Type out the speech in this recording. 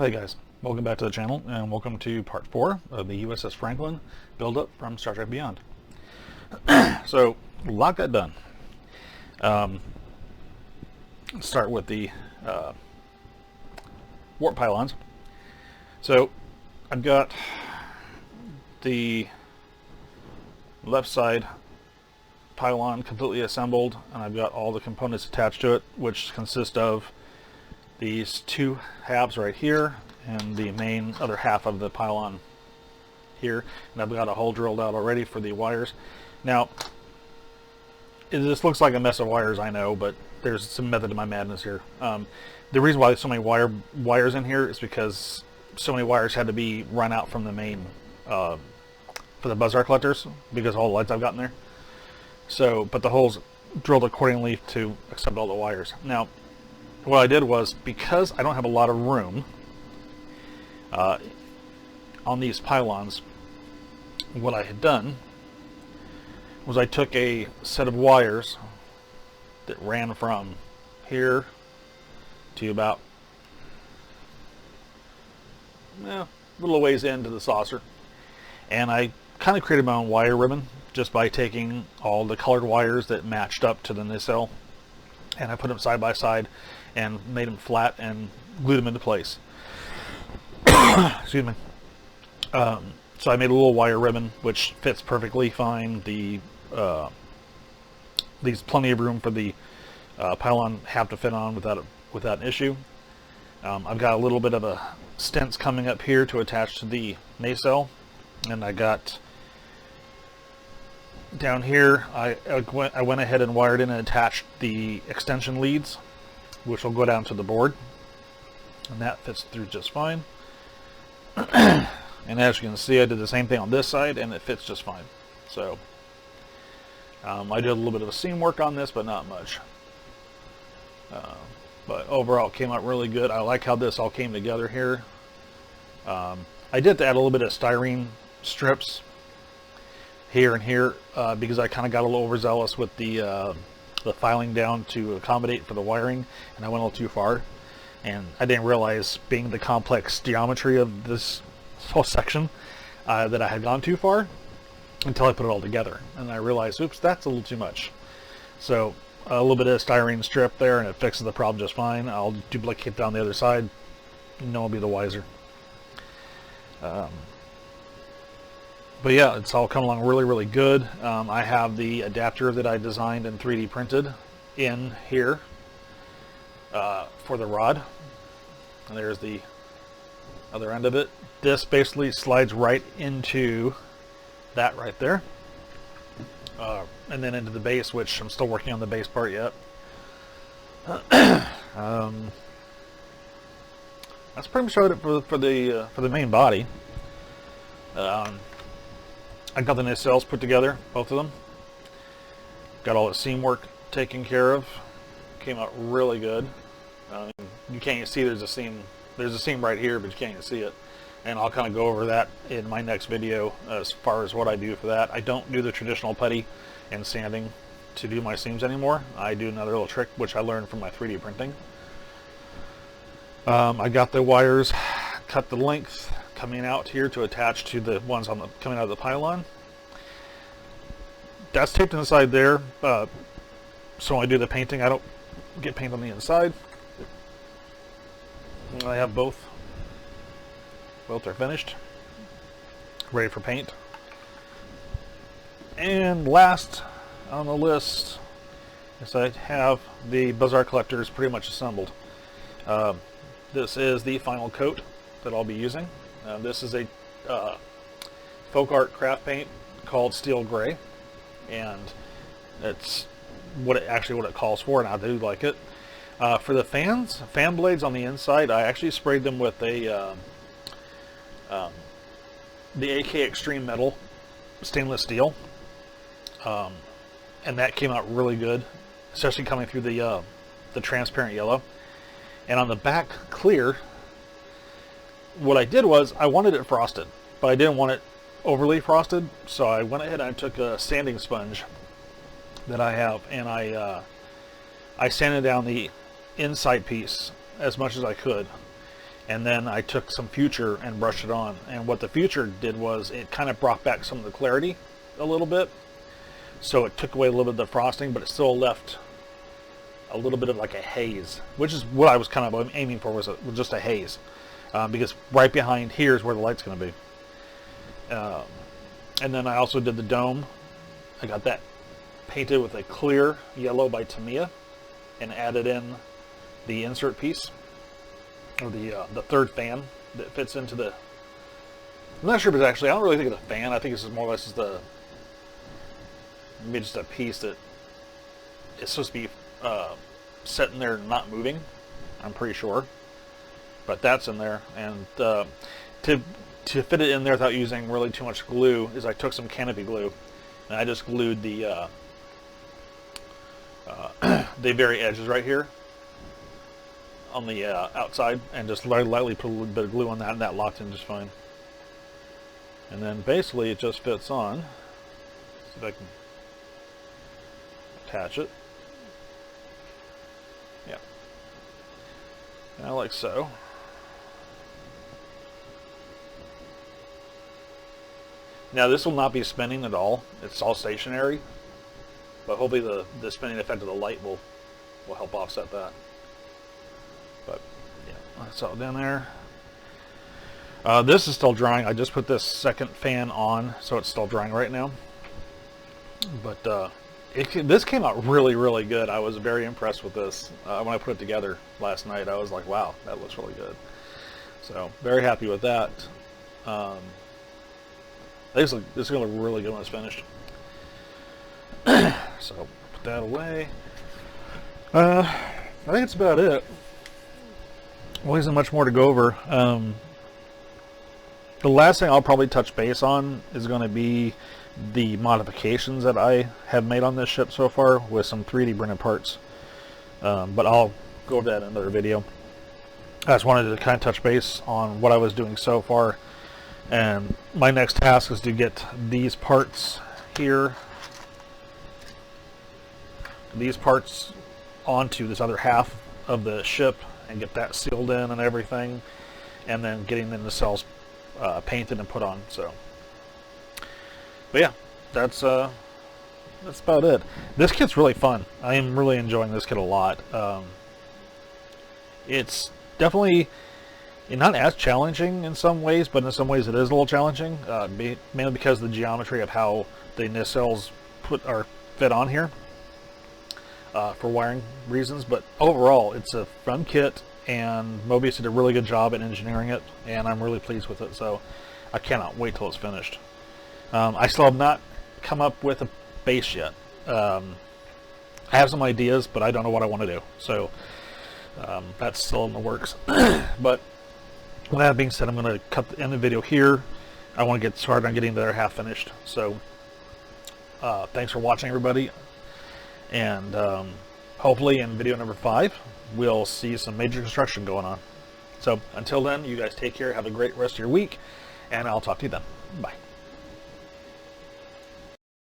Hey guys, welcome back to the channel and welcome to part 4 of the USS Franklin build-up from Star Trek Beyond. So, a lot got done. Let's start with the warp pylons. So, I've got the left side pylon completely assembled, and I've got all the components attached to it, which consist of these two halves right here and the main other half of the pylon here, and I've got a hole drilled out already for the wires. Now this looks like a mess of wires, I know, but there's some method to my madness here. The reason why there's so many wires in here is because so many wires had to be run out from the main for the buzzer collectors, because of all the lights I've got in there. So, but the holes drilled accordingly to accept all the wires. Now what I did was, because I don't have a lot of room on these pylons, what I had done was I took a set of wires that ran from here to about a little ways into the saucer, and I kind of created my own wire ribbon just by taking all the colored wires that matched up to the nacelle, and I put them side by side and made them flat and glued them into place. Excuse me. So I made a little wire ribbon which fits perfectly fine. Leaves plenty of room for the pylon half to fit on without an issue. I've got a little bit of a stents coming up here to attach to the nacelle, and I got down here I went ahead and wired in and attached the extension leads, which will go down to the board, and that fits through just fine. And as you can see, I did the same thing on this side, and it fits just fine. So I did a little bit of a seam work on this, but not much. But overall, it came out really good. I like how this all came together here. I did add a little bit of styrene strips here and here because I kind of got a little overzealous with the filing down to accommodate for the wiring, and I went a little too far, and I didn't realize, being the complex geometry of this whole section, that I had gone too far until I put it all together, and I realized, oops, that's a little too much. So a little bit of styrene strip there, and it fixes the problem just fine. I'll duplicate it on the other side, no one will be the wiser. But yeah, it's all come along really good. I have the adapter that I designed and 3D printed in here for the rod. And there's the other end of it. This basically slides right into that right there. And then into the base, which I'm still working on the base part yet. That's pretty much it for the main body. I got the nacelles put together, both of them. Got all the seam work taken care of. Came out really good. You can't even see there's a seam. There's a seam right here, but you can't even see it. And I'll kind of go over that in my next video as far as what I do for that. I don't do the traditional putty and sanding to do my seams anymore. I do another little trick which I learned from my 3D printing. I got the wires, cut the length coming out here to attach to the ones on the coming out of the pylon. That's taped inside there, so when I do the painting, I don't get paint on the inside. I have both are finished, ready for paint. And last on the list is I have the buzzer collectors pretty much assembled. This is the final coat that I'll be using. This is a folk art craft paint called Steel Gray, and it's what it calls for, and I do like it. For the fan blades on the inside, I actually sprayed them with the AK Extreme Metal stainless steel, and that came out really good, especially coming through the transparent yellow. And on the back clear, what I did was I wanted it frosted, but I didn't want it overly frosted, so I went ahead and I took a sanding sponge that I have, and I sanded down the inside piece as much as I could, and then I took some Future and brushed it on. And what the Future did was it kind of brought back some of the clarity a little bit. So it took away a little bit of the frosting, but it still left a little bit of like a haze, which is what I was kind of aiming for, was just a haze. Because right behind here is where the light's going to be. And then I also did the dome. I got that painted with a clear yellow by Tamiya and added in the insert piece, or the third fan that fits into the... I'm not sure if it's actually... I don't really think it's a fan. I think this is more or less just maybe just a piece that is supposed to be sitting there not moving. I'm pretty sure. But that's in there. And to fit it in there without using really too much glue is I took some canopy glue and I just glued the very edges right here on the outside, and just lightly put a little bit of glue on that, and that locked in just fine. And then basically it just fits on. See if I can attach it. Yeah. Now like so. Now this will not be spinning at all. It's all stationary. But hopefully the spinning effect of the light will help offset that. But yeah, that's all down there. This is still drying. I just put this second fan on, so it's still drying right now. But this came out really, really good. I was very impressed with this when I put it together last night. I was like, wow, that looks really good. So very happy with that. This is going to look really good when it's finished. So put that away. I think that's about it. Well, isn't much more to go over. The last thing I'll probably touch base on is going to be the modifications that I have made on this ship so far with some 3D printed parts. But I'll go over that in another video. I just wanted to kind of touch base on what I was doing so far. And my next task is to get these parts here, these parts onto this other half of the ship and get that sealed in and everything, and then getting the nacelles painted and put on. So, but yeah, that's about it. This kit's really fun. I am really enjoying this kit a lot. It's definitely not as challenging in some ways, but in some ways it is a little challenging, mainly because of the geometry of how the nacelles fit on here for wiring reasons. But overall, it's a fun kit, and Mobius did a really good job at engineering it, and I'm really pleased with it. So I cannot wait till it's finished. I still have not come up with a base yet. I have some ideas, but I don't know what I want to do. So that's still in the works. But with that being said, I'm going to end the video here. I want to get started on getting the other half finished. So thanks for watching, everybody. And hopefully in video number 5, we'll see some major construction going on. So until then, you guys take care. Have a great rest of your week. And I'll talk to you then. Bye.